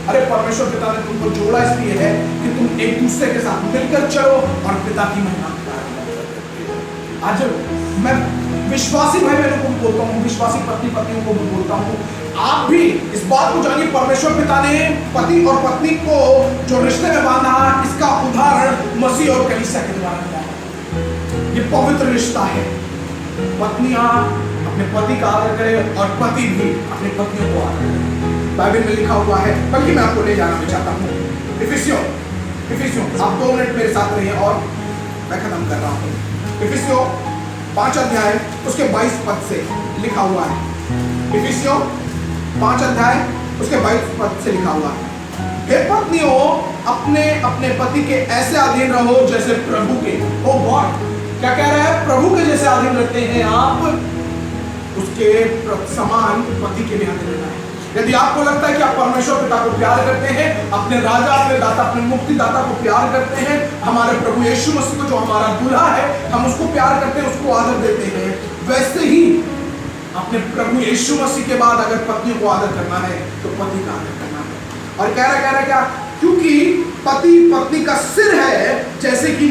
अरे परमेश्वर पिता ने तुमको जोड़ा इसलिए है कि तुम एक दूसरे के साथ मिलकर चलो और पिता की महिमा करो। आज मैं विश्वासी भाई बहनों को बोलता हूँ, विश्वासी पत्नी पत्नियों को भी बोलता हूँ, आप भी इस बात को जानिए, परमेश्वर पिता ने पति और पत्नी को जो रिश्ते में बांधा, इसका उदाहरण मसीह और कलीसिया के द्वारा दिया है। ये पवित्र रिश्ता है। पत्नियां अपने पति का आदर करें और पति भी अपनी पत्नियों को आदर करें। बाइबल में लिखा हुआ है, बल्कि मैं आपको ले जाना भी चाहता हूँ इफिसियों, आप 2 मिनट मेरे साथ रहिए और मैं खत्म कर रहा हूँ। इफिसियों 5 अध्याय उसके 22 पद से लिखा हुआ है। इफिसियों 5 अध्याय उसके 22 पद से लिखा हुआ है, हे पत्नियों अपने अपने पति के ऐसे अधीन रहो जैसे प्रभु के। ओ गॉड, क्या कह रहा है? प्रभु के जैसे अधीन रहते हैं आप, उसके समान पति के भी अधीन रहना है। यदि आपको लगता है कि आप परमेश्वर पिता को प्यार करते हैं, अपने राजा, अपने दाता, अपने मुक्तिदाता को प्यार करते हैं, हमारे प्रभु यीशु मसीह को जो हमारा दूल्हा है, हम उसको प्यार करते हैं, उसको आदर देते हैं, वैसे ही अपने प्रभु यीशु मसीह के बाद अगर पत्नियों को आदर करना है तो पति का आदर करना है। और कह रहा है क्या? क्योंकि पति पत्नी का सिर है, जैसे कि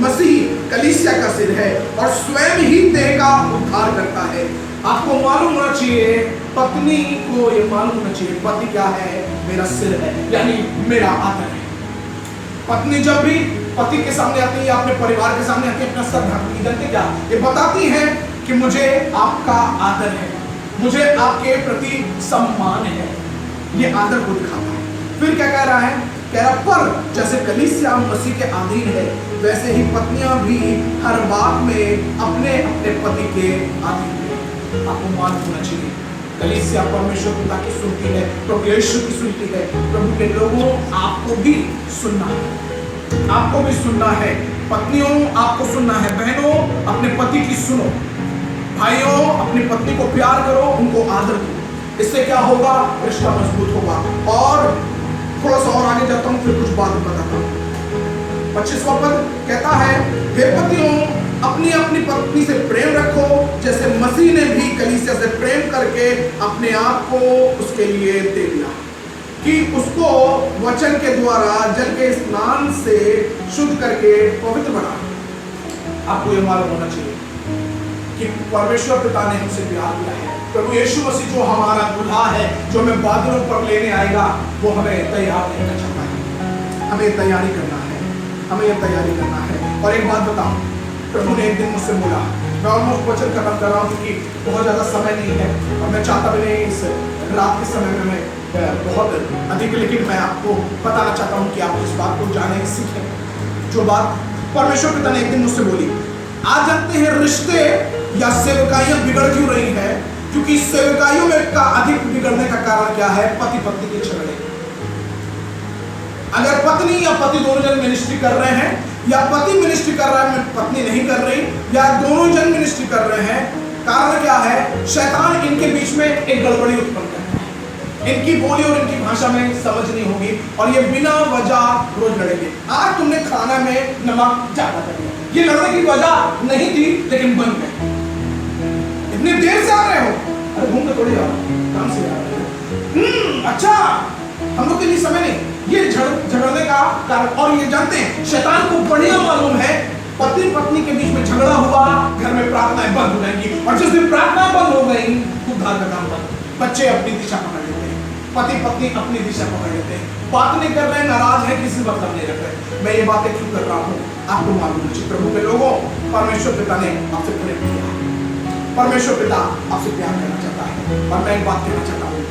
मसीह कलीसिया का सिर है और स्वयं ही देह का उद्धार करता है। आपको मालूम होना चाहिए, पत्नी को ये मालूम होना चाहिए, पति क्या है? मेरा सिर है, यानी मेरा आदर है। पत्नी जब भी पति के सामने आती है, अपने परिवार के सामने आती है, अपना सर ढकती है, क्या ये बताती है कि मुझे आपका आदर है, मुझे आपके प्रति सम्मान है। ये आदर को दिखाता है। फिर क्या कह रहा है? कह रहा पर जैसे कलीसिया मसीह के अधीन है, वैसे ही पत्नियां भी हर बात में अपने अपने पति के अधीन है। आपको मालूम होना चाहिए, कलीसिया परमेश्वर पिता की सुनती है, प्रभु यीशु की सुनती है। प्रभु के लोगों, आपको भी सुनना है, आपको भी सुनना है। पत्नियों, आपको सुनना है। बहनों, अपने पति की सुनो। भाइयों, अपनी पत्नी को प्यार करो, उनको आदर दो। इससे क्या होगा? रिश्ता मजबूत होगा। और थोड़ा सा और आगे जाता हूं, फिर कुछ बात बताता हूं। 25वां पद कहता है, हे पतियों अपनी अपनी पत्नी से प्रेम रखो, जैसे मसीह ने भी कलीसिया से प्रेम करके अपने आप को उसके लिए दे दिया, कि उसको वचन के द्वारा जल के स्नान से शुद्ध करके पवित्र बना। आपको यह मालूम होना चाहिए कि परमेश्वर पिता ने हमसे प्यार किया है। प्रभु यीशु मसीह जो हमारा दूल्हा है, जो हमें बादलों पर लेने आएगा, वो हमें तैयार करना चाहता है। हमें तैयारी करना है, हमें यह तैयारी करना है। और एक बात बताऊं, प्रभु ने एक दिन मुझसे बोला, मैं ऑलमोस्ट वचन खत्म कर रहा हूँ क्योंकि बहुत ज़्यादा समय नहीं है और मैं चाहता भी नहीं इस रात के समय में मैं बहुत अधिक, लेकिन मैं आपको बताना चाहता हूँ कि आप इस बात को जाने सीखें। जो बात परमेश्वर पिता ने एक दिन मुझसे बोली, आज जानते हैं रिश्ते या सेवकाइयां बिगड़ क्यों रही है? क्योंकि सेवकाइयों में का अधिक बिगड़ने का कारण क्या है? पति पत्नी के झगड़े। अगर पत्नी या पति दोनों जन मिनिस्ट्री कर रहे हैं, या पति मिनिस्ट्री कर रहा है पत्नी नहीं कर रही, या दोनों जन मिनिस्ट्री कर रहे हैं, कारण क्या है? शैतान इनके बीच में एक गड़बड़ी उत्पन्न करता है। इनकी बोली और इनकी भाषा में समझ नहीं होगी और ये बिना वजह रोज लड़ेंगे। आज तुमने खाना में नमक ज्यादा कर दिया, ये लड़ने की वजह नहीं थी लेकिन बन गए। इतनी देर से आ रहे हो? अरे घूम के थोड़ी आ रहा हूं, काम से आ रहे हो। अच्छा, हम लोग के लिए समय नहीं। ये झगड़ने का कारण, और ये जानते हैं शैतान को बढ़िया मालूम है, पति पत्नी के बीच में झगड़ा हुआ, घर में प्रार्थनाएं बंद हो जाएंगी, और जिस दिन प्रार्थना बंद हो गई तो घर का काम बंद। बच्चे अपनी दिशा पकड़ लेते हैं, पति पत्नी अपनी दिशा पकड़ लेते हैं, बात नहीं कर रहे, नाराज है, किसी मतलब नहीं रख रहे। मैं ये बातें क्यों कर रहा हूँ? आपको मालूम है प्रभु के लोगों, परमेश्वर पिता ने आपसे प्रेम किया, परमेश्वर पिता आपसे प्यार करना चाहता है। और मैं एक बात कहना चाहता हूँ,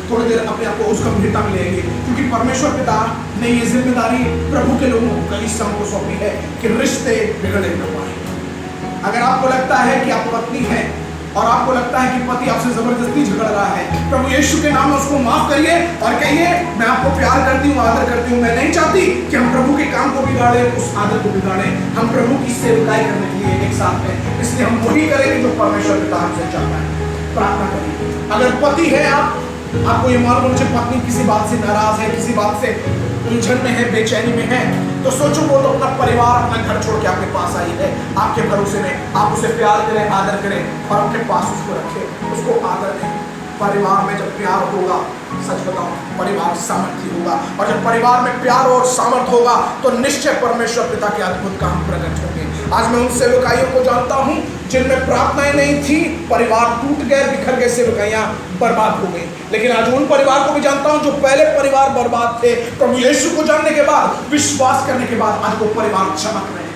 थोड़ी देर अपने आप को उस गंभीरता में लेंगे, क्योंकि परमेश्वर पिता ने ये जिम्मेदारी प्रभु के लोगों को कलीसिया को सौंपी है कि रिश्ते बिगड़े न पाए। अगर आपको लगता है कि आप पत्नी हैं और आपको लगता है कि पति आपसे जबरदस्ती झगड़ रहा है, प्रभु यीशु के नाम में उसको माफ करिए और कहिए, मैं आपको प्यार करती हूँ, आदर करती हूँ। मैं नहीं चाहती कि हम प्रभु के काम को बिगाड़े, उस आदर को बिगाड़े। हम प्रभु की सेवकाई करने के लिए एक साथ हैं, इसलिए हम वही करेंगे जो परमेश्वर पिता हमसे चाहता है। प्रार्थना करिए। अगर पति है आपको ये मालूम होना चाहिए पत्नी किसी बात से नाराज है, किसी बात से उलझन में है, बेचैनी में है, तो सोचो वो तो अपना परिवार, अपना घर छोड़ के आपके पास आई है, आपके भरोसे में। आप उसे प्यार करें, आदर करें और अपने पास उसको रखें, उसको आदर दें। परिवार में जब प्यार होगा, सच बताओ, परिवार सामर्थ्य होगा, और जब परिवार में प्यार और सामर्थ्य होगा तो निश्चय परमेश्वर पिता के अद्भुत काम प्रकट होंगे। आज मैं उन सेवकाइयों को जानता हूं जिनमें प्रार्थनाएं नहीं थी, परिवार टूट गए, बिखर गए, सेवकाइयां बर्बाद हो गई। लेकिन आज उन परिवार को भी जानता हूं जो पहले परिवार बर्बाद थे, प्रभु यीशु को जानने के बाद, विश्वास करने के बाद आज वो परिवार चमक रहे हैं,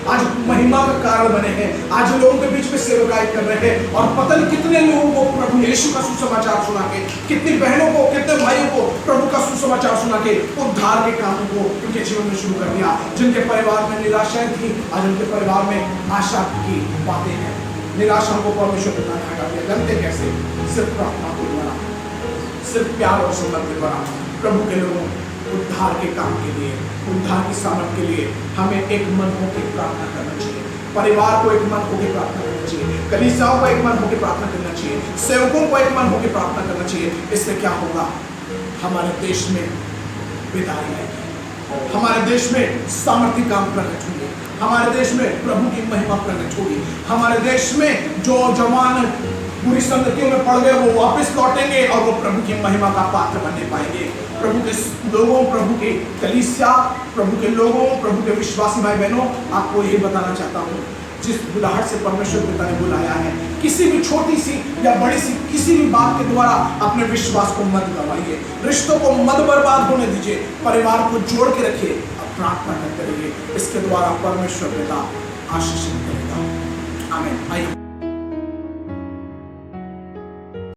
आज महिमा का कारण बने हैं, आज लोगों के बीच में सेवकाई कर रहे हैं, और पता नहीं कितने लोगों को प्रभु यीशु का सुसमाचार सुना के, कितनी बहनों को, कितने भाइयों को प्रभु का सुसमाचार सुना के उद्धार के कामों को उनके जीवन में शुरू कर दिया। जिनके परिवार में निराशाएं थी, आज उनके परिवार में आशा की बातें हैं। निराशा को परमेश्वर पिता ने हटा दिया। जानते कैसे? सिर्फ प्रार्थना के द्वारा, सिर्फ प्यार और संबंध के द्वारा। प्रभु के लोगों, उद्धार के काम के लिए, उद्धार की सामर्थ के लिए हमें एक मन होकर प्रार्थना करना चाहिए। परिवार को एक मन होकर प्रार्थना करना चाहिए, कलीसियाओं को एक मन होकर प्रार्थना करना चाहिए, सेवकों को एक मन होकर प्रार्थना करना चाहिए। इससे क्या होगा? हमारे देश में बेदारी आएगी, हमारे देश में सामर्थ्य काम प्रकट होंगे, हमारे देश में प्रभु की महिमा प्रकट होगी, हमारे देश में जो जवान बुरी संगतियों में पड़ गए वो वापस लौटेंगे और वो प्रभु की महिमा का पात्र बनने पाएंगे। प्रभु के लोगों, प्रभु के कलीसिया, प्रभु के लोगों, प्रभु के विश्वासी भाई बहनों, आपको यही बताना चाहता हूँ, जिस बुलाहट से परमेश्वर पिता ने बुलाया है, किसी भी छोटी सी या बड़ी सी किसी भी बात के द्वारा अपने विश्वास को मत गवाइए, रिश्तों को मत बर्बाद होने दीजिए, परिवार को जोड़ के रखिए, अब प्रार्थना करते रहिए। इसके द्वारा परमेश्वर पिता आशीषित करेगा। आमीन। आइए।